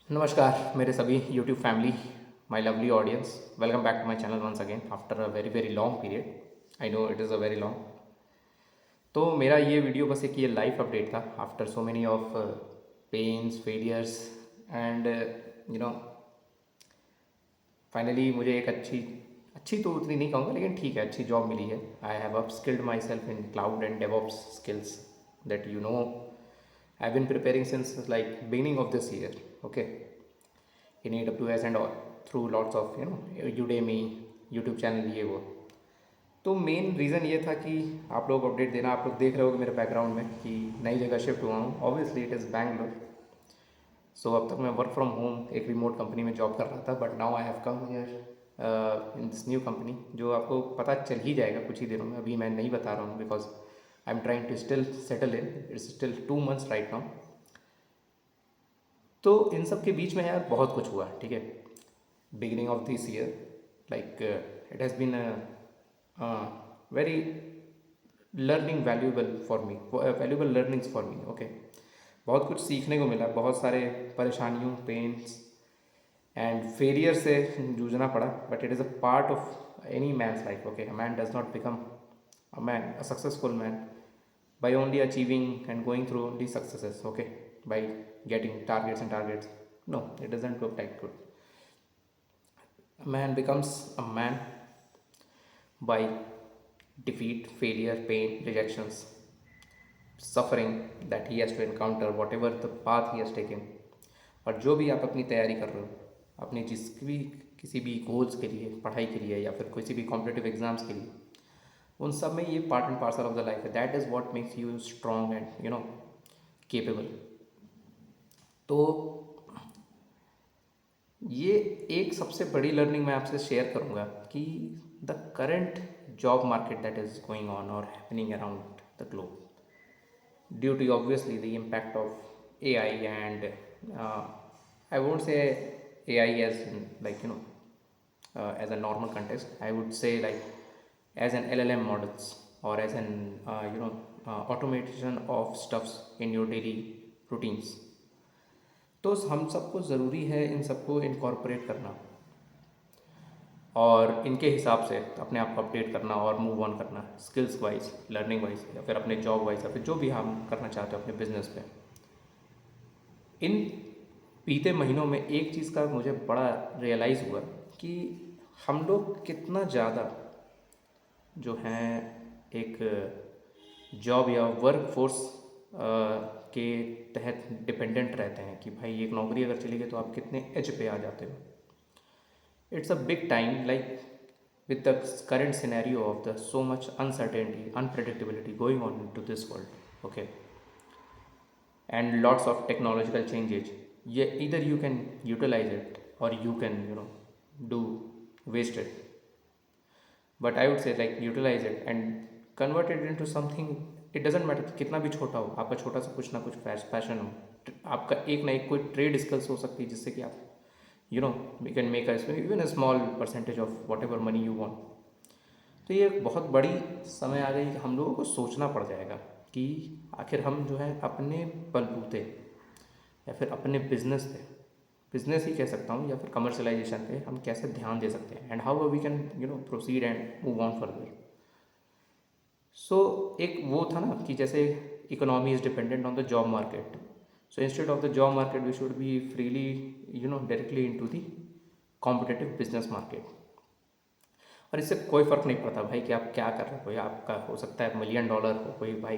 नमस्कार मेरे सभी YouTube family, my lovely audience. Welcome back to my channel once again after a very very long period. I know it is a very long. तो मेरा ये video बस एक ये लाइफ अपडेट था after so many of pains failures and you know finally मुझे एक अच्छी अच्छी तो उतनी नहीं कहूँगा लेकिन ठीक है अच्छी जॉब मिली है। I have upskilled my self in cloud and DevOps skills that I been preparing since like beginning of this year. Okay, in AWS and all through lots of Udemy, YouTube channel ये वो। तो main reason ये था कि आप लोग update देना। आप लोग देख रहे होगे मेरे बैकग्राउंड में कि नई जगह शिफ्ट हुआ हूँ। Obviously it is Bangalore. So अब तक मैं वर्क फ्रॉम होम एक रिमोट कंपनी में जॉब कर रहा था, but now I have come here in this new company, जो आपको पता चल ही जाएगा कुछ ही दिनों में। अभी मैं नहीं बता रहा हूँ because I am trying to still settle in. It's still 2 months right now. तो इन सब के बीच में यार बहुत कुछ हुआ, ठीक है। beginning of this year, like it has been a very learning valuable for me, valuable learnings for me। okay, बहुत कुछ सीखने को मिला, बहुत सारे परेशानियों पेन्स एंड फेलियर से जूझना पड़ा, but it is a part of any man's life. Okay, a man does not become a man, a successful man, by only achieving and going through only successes, okay, by getting targets and targets. No, it doesn't look like good. A man becomes a man by defeat, failure, pain, rejections, suffering that he has to encounter, whatever the path he has taken। और जो भी आप अपनी तैयारी कर रहे हो अपनी जिस भी किसी भी गोल्स के लिए, पढ़ाई के लिए या फिर किसी भी कॉम्पिटिटिव एग्जाम्स के लिए, उन सब में ये part and parcel of the life है। That is what makes you strong and capable. तो ये एक सबसे बड़ी लर्निंग मैं आपसे शेयर करूँगा कि the current job market that is going on और happening around the globe, due to obviously the impact of AI and I won't say AI as in, like as a normal context. I would say like as an LLM models or as an automation of stuffs in your daily routines। तो हम सबको ज़रूरी है इन सबको incorporate करना और इनके हिसाब से अपने आप को अपडेट करना और मूव ऑन करना, स्किल्स वाइज, लर्निंग वाइज, या फिर अपने जॉब वाइज, या फिर जो भी हम करना चाहते हो अपने बिजनेस पे। इन बीते महीनों में एक चीज़ का मुझे बड़ा रियलाइज़ हुआ कि हम लोग कितना ज़्यादा जो हैं एक जॉब या वर्क फोर्स के तहत डिपेंडेंट रहते हैं कि भाई एक नौकरी अगर चली गई तो आप कितने एज पे आ जाते हो। It's a big time, like with the current scenario of the so much uncertainty, unpredictability going on into this world, okay, and lots of technological changes. Yeah, either you can utilize it or you can, do waste it. But I would say like utilize it and convert it into something। it doesn't matter कितना भी छोटा हो, आपका छोटा सा कुछ ना कुछ पैशन हो, आपका एक ना एक कोई ट्रेड स्किल्स हो सकती है जिससे कि आप we can make a even a small percentage of whatever money you want। तो ये एक बहुत बड़ी समय आ गई कि हम लोगों को सोचना पड़ जाएगा कि आखिर हम जो है अपने बलबूते या फिर अपने बिजनेस ही कह सकता हूँ या फिर कमर्शलाइजेशन पे हम कैसे ध्यान दे सकते हैं and how we can proceed and move on further. So एक वो था ना कि जैसे economy is dependent on the job market. So instead of the job market we should be freely directly into the competitive business market. और इससे कोई फ़र्क नहीं पड़ता भाई कि आप क्या कर रहे हो। कोई आपका हो सकता है $1,000,000 हो, कोई भाई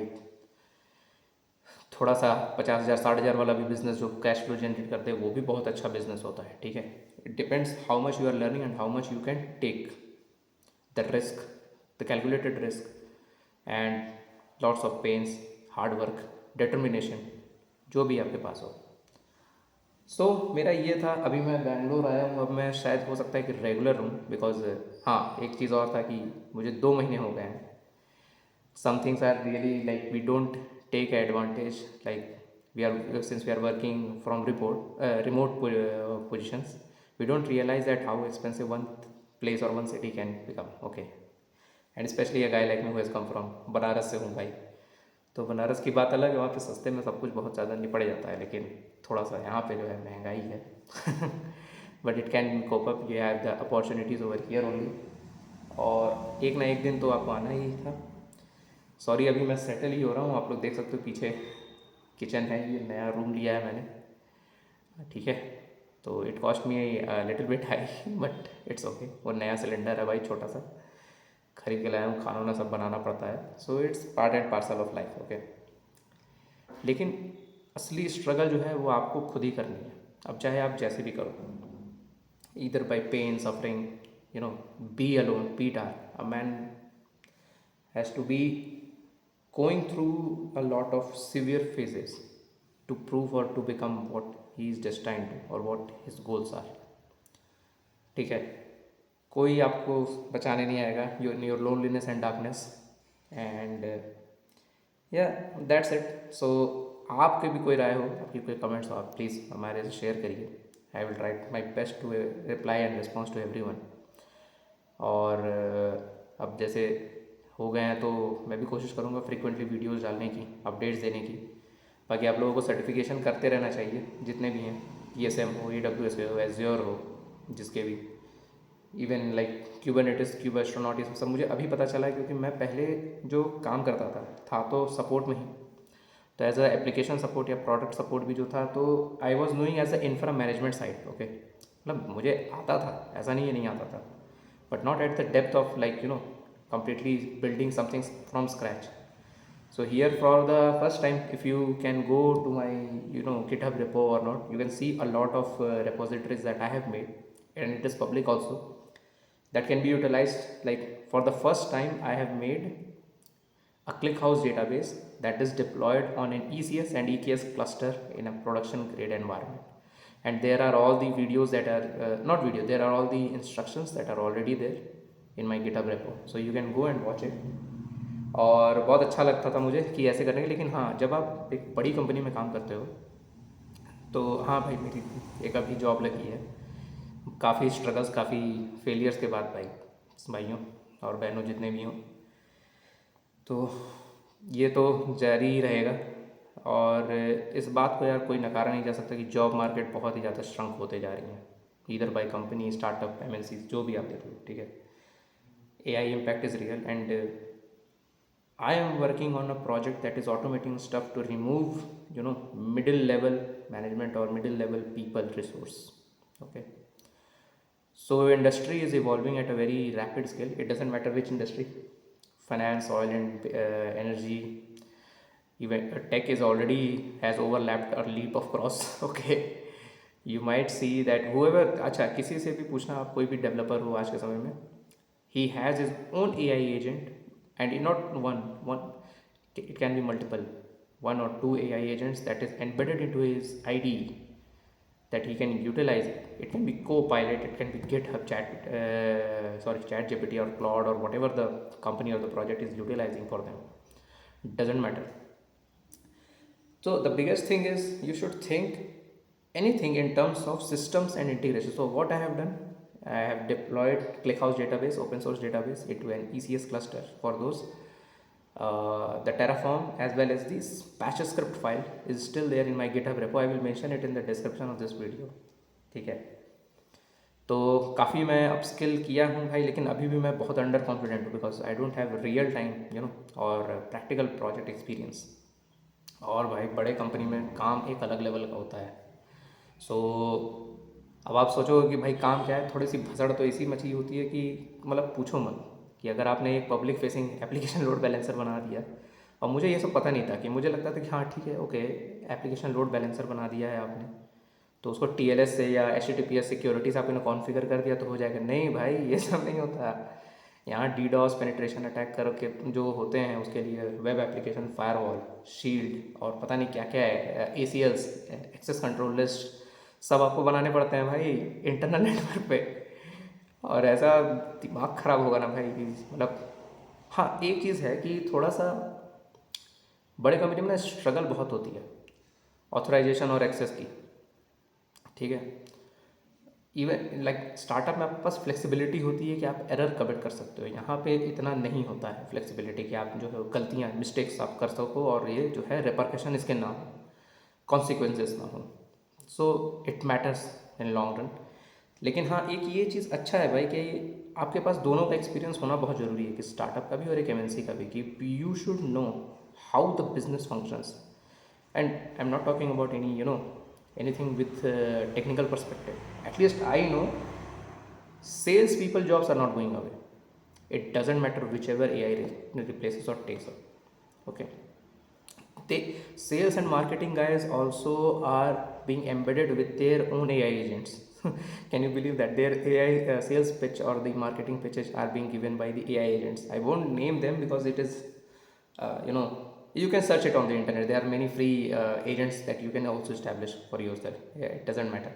थोड़ा सा 50,000 60,000 वाला भी बिजनेस जो कैश फ्लो जनरेट करते हैं वो भी बहुत अच्छा बिजनेस होता है, ठीक है। It depends how much you are learning and how much you can take the risk, the calculated risk and lots of pains, hard work, determination, जो भी आपके पास हो। सो मेरा ये था। अभी मैं बैंगलोर आया हूँ, अब मैं शायद हो सकता है कि रेगुलर हूँ बिकॉज हाँ एक चीज़ और था कि मुझे 2 महीने हो गए हैं। some things are really like we don't take advantage, like since we are working from remote positions, we don't realize that how expensive one place or one city can become, okay, and especially a guy like me who has come from Banaras से हूँ भाई। तो बनारस की बात अलग है, वहाँ पे सस्ते में सब कुछ बहुत ज़्यादा निपट जाता है, लेकिन थोड़ा सा यहाँ पे जो है महंगाई है but it can cope up, you have the opportunities over here only, और एक ना एक दिन तो आपको आना ही था। सॉरी, अभी मैं सेटल ही हो रहा हूँ, आप लोग देख सकते हो पीछे किचन है, ये नया रूम लिया है मैंने, ठीक है। तो it cost me little bit high but it's okay, वो नया सिलेंडर है भाई, छोटा सा खरीद के लाया हूँ, खाना वाना सब बनाना पड़ता है, so it's part and parcel of life, okay. लेकिन असली स्ट्रगल जो है वो आपको खुद ही करनी है, अब चाहे आप जैसे भी करो, either by pain, suffering, be alone, be dark. A man has to be going through a lot of severe phases to prove or to become what he is destined to or what his goals are. ठीक है, कोई आपको बचाने नहीं आएगा your loneliness and darkness, and या that's it. सो आपके भी कोई राय हो, आपकी कोई कमेंट्स हो, आप प्लीज़ हमारे से शेयर करिए। I will try my best to reply and response to every one. और अब जैसे हो गए हैं तो मैं भी कोशिश करूँगा फ्रीक्वेंटली वीडियोज़ डालने की, अपडेट्स देने की। बाकी आप लोगों को सर्टिफिकेशन करते रहना चाहिए, जितने भी हैं, ESM हो, AWS हो, Azure हो, जिसके भी, even like Kubernetes, cube astronaut, ये सब मुझे अभी पता चला है, क्योंकि मैं पहले जो काम करता था तो सपोर्ट में ही, तो एज अ एप्लीकेशन सपोर्ट या प्रोडक्ट सपोर्ट भी जो था, तो I was knowing as a infra management side, okay. मतलब मुझे आता था, ऐसा नहीं है नहीं आता था, but not at the depth of like completely building something from scratch. So here for the first time, if you can go to my GitHub repo or not, you can see a lot of repositories that I have made, and it is public also, that can be utilized. Like for the first time I have made a ClickHouse database that is deployed on an ECS and EKS cluster in a production grade environment, and there are all the videos that are not video, there are all the instructions that are already there in my GitHub repo, so you can go and watch it. और बहुत अच्छा लगता था मुझे कि ऐसे करने के, लेकिन हाँ, जब आप एक बड़ी कंपनी में काम करते हो तो हाँ भाई, मेरी एक अभी जॉब लगी है, काफ़ी स्ट्रगल्स, काफ़ी फेलियर्स के बाद भाइयों और बहनों जितने भी हों, तो ये तो जारी ही रहेगा। और इस बात को यार कोई नकारा नहीं जा सकता कि जॉब मार्केट बहुत ही ज़्यादा श्रंक होते जा रही हैं, इधर बाई कंपनी, स्टार्टअप, MNCs, जो भी आप देख लो, ठीक है। AI impact is real, and I am working on a project that is automating stuff to remove middle level management or middle level people resource, okay. So industry is evolving at a very rapid scale. It doesn't matter which industry, finance, oil and energy, even tech is already has overlapped a leap of cross okay. You might see that whoever, अच्छा किसी से भी पूछना आप, कोई भी developer हो आज के समय में, he has his own AI agent, and not one, it can be multiple, 1 or 2 AI agents that is embedded into his IDE that he can utilize. It can be Copilot, it can be GitHub ChatGPT or Claude or whatever the company or the project is utilizing for them. It doesn't matter. So the biggest thing is you should think anything in terms of systems and integration. So what I have done, I have deployed ClickHouse database, open source database, into an ECS cluster for those. The Terraform as well as this Bash script file is still there in my GitHub repo. I will mention it in the description of this video, ठीक है। तो काफ़ी मैं upskill किया हूँ भाई, लेकिन अभी भी मैं बहुत अंडर कॉन्फिडेंट हूँ, because I don't have real time और प्रैक्टिकल प्रोजेक्ट एक्सपीरियंस। और भाई बड़े कंपनी में काम एक अलग लेवल का होता है। सो अब आप सोचोगे कि भाई काम क्या है, थोड़ी सी भसड़ तो ऐसी मची होती है कि मतलब पूछो मत, कि अगर आपने एक public facing application load balancer बना दिया, और मुझे ये सब पता नहीं था, कि मुझे लगता था कि हाँ ठीक है, ओके, एप्लीकेशन लोड बैलेंसर बना दिया है आपने, तो उसको TLS से या HTTPS सिक्योरिटी से आपने कॉन्फ़िगर कर दिया तो हो जाएगा। नहीं भाई, ये सब नहीं होता। यहाँ DDoS पेनिट्रेशन अटैक करके जो होते हैं, उसके लिए वेब एप्लीकेशन फायरवॉल, शील्ड और पता नहीं क्या क्या है, ACLs, एक्सेस कंट्रोल लिस्ट, सब आपको बनाने पड़ते हैं भाई इंटरनल नेटवर्क पे। और ऐसा दिमाग ख़राब होगा ना भाई, मतलब हाँ, एक चीज़ है कि थोड़ा सा बड़े कंपनी में स्ट्रगल बहुत होती है ऑथराइजेशन और एक्सेस की, ठीक है। इवन लाइक स्टार्टअप में आपके पास फ्लेक्सिबिलिटी होती है कि आप एरर कमिट कर सकते हो। यहाँ पे इतना नहीं होता है फ्लेक्सिबिलिटी कि आप जो है गलतियाँ मिस्टेक्स आप कर सको और ये जो है रिपरकशन इसके ना हो, कॉन्सिक्वेंसेस ना हो। So it matters in long run. लेकिन हाँ, एक ये चीज़ अच्छा है भाई कि आपके पास दोनों का एक्सपीरियंस होना बहुत ज़रूरी है, कि स्टार्टअप का भी और एक एमएनसी का भी, कि you should know how the business functions. And I am not talking about any anything with technical perspective. At least I know sales people jobs are not going away. It doesn't matter whichever AI replaces or takes up. Okay, they sales and marketing guys also are being embedded with their own AI agents. Can you believe that their AI sales pitch or the marketing pitches are being given by the AI agents? I won't name them because it is you can search it on the internet. There are many free agents that you can also establish for yourself. Yeah, it doesn't matter.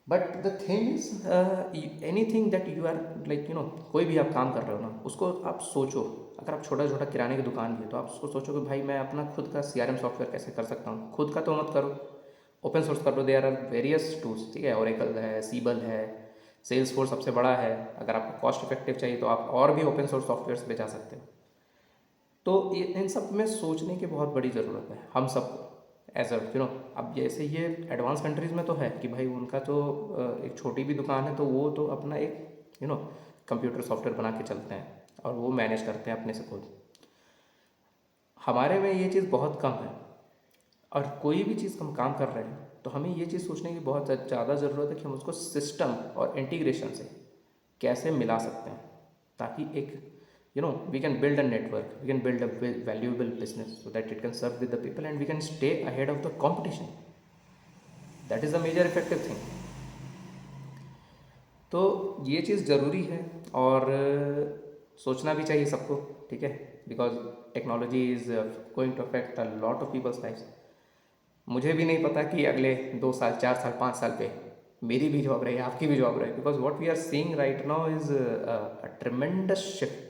But the thing is anything that you are like कोई भी आप काम कर रहे हो ना, उसको आप सोचो। अगर आप छोटा छोटा किराने की दुकान भी है तो आप उसको सोचो कि भाई मैं अपना खुद का CRM सॉफ्टवेयर कैसे कर सकता हूँ। खुद का तो मत करो, ओपन सोर्स कर लो। देयर आर वेरियस टूल्स, ठीक है, ओरेकल है, सीबल है, सेल्स फोर्स सबसे बड़ा है। अगर आपको कॉस्ट इफेक्टिव चाहिए तो आप और भी ओपन सोर्स सॉफ्टवेयर पे जा सकते हो। तो ये इन सब में सोचने की बहुत बड़ी ज़रूरत है हम सबको एज अब जैसे ये एडवांस कंट्रीज़ में तो है कि भाई उनका तो एक छोटी भी दुकान है तो वो तो अपना एक कंप्यूटर सॉफ्टवेयर बना के चलते हैं और वो मैनेज करते हैं अपने से खुद। हमारे में ये चीज़ बहुत कम है। और कोई भी चीज़ हम काम कर रहे हैं तो हमें ये चीज़ सोचने की बहुत ज़्यादा ज़रूरत है कि हम उसको सिस्टम और इंटीग्रेशन से कैसे मिला सकते हैं, ताकि एक we can build a network, we can build a valuable business so that it can serve with the people and we can stay ahead of the competition. That is the major effective thing. तो ये चीज़ ज़रूरी है और सोचना भी चाहिए सबको, ठीक है, because technology is going to affect a lot of people's life. मुझे भी नहीं पता कि अगले 2 साल 4 साल 5 साल पे मेरी भी जॉब रहे, आपकी भी जॉब रहे, because what we are seeing right now is a tremendous shift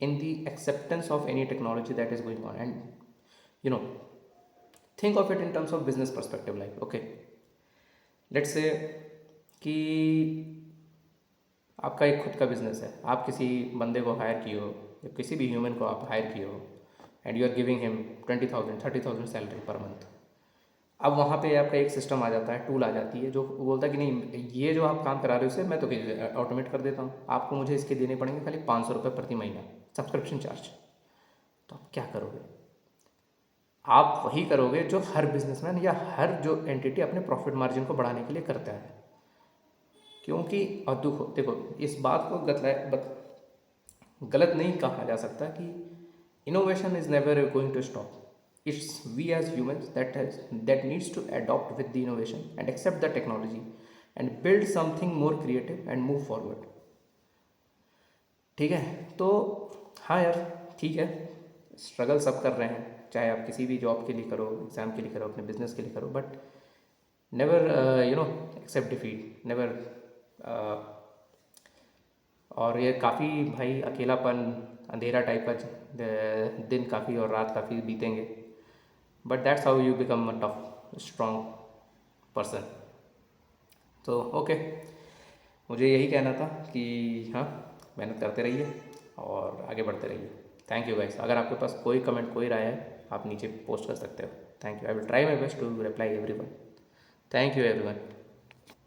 in the acceptance of any technology that is going on. And think of it in terms of business perspective, like okay, let's say कि आपका एक खुद का business है, आप किसी बंदे को हायर किए हो या किसी भी ह्यूमन को आप हायर किए हो and you are giving him 20,000 30,000 salary per month. अब वहाँ पे आपका एक सिस्टम आ जाता है, टूल आ जाती है जो बोलता है कि नहीं, ये जो आप काम करा रहे हो इसे मैं तो ऑटोमेट कर देता हूँ, आपको मुझे इसके देने पड़ेंगे खाली 500 रुपये प्रति महीना सब्सक्रिप्शन चार्ज। तो आप क्या करोगे? आप वही करोगे जो हर बिजनेसमैन या हर जो एंटिटी अपने प्रॉफिट मार्जिन को बढ़ाने के लिए करता है। क्योंकि और देखो इस बात को गलत नहीं कहा जा सकता कि innovation is never going to stop. It's we as humans that needs to adopt with the innovation and accept the technology and build something more creative and move forward. ठीक है, तो हाँ यार ठीक है, स्ट्रगल सब कर रहे हैं, चाहे आप किसी भी जॉब के लिए करो, एग्ज़ाम के लिए करो, अपने बिजनेस के लिए करो, but never accept defeat, never. और ये काफ़ी भाई अकेलापन, अंधेरा टाइप का दिन काफ़ी और रात काफ़ी बीतेंगे, but that's how you become a tough strong person. तो ओके, मुझे यही कहना था कि हाँ, मेहनत करते रहिए और आगे बढ़ते रहिए। Thank you guys. अगर आपके पास कोई कमेंट कोई राय है आप नीचे पोस्ट कर सकते हो। Thank you, I will try my best to reply everyone. Thank you everyone.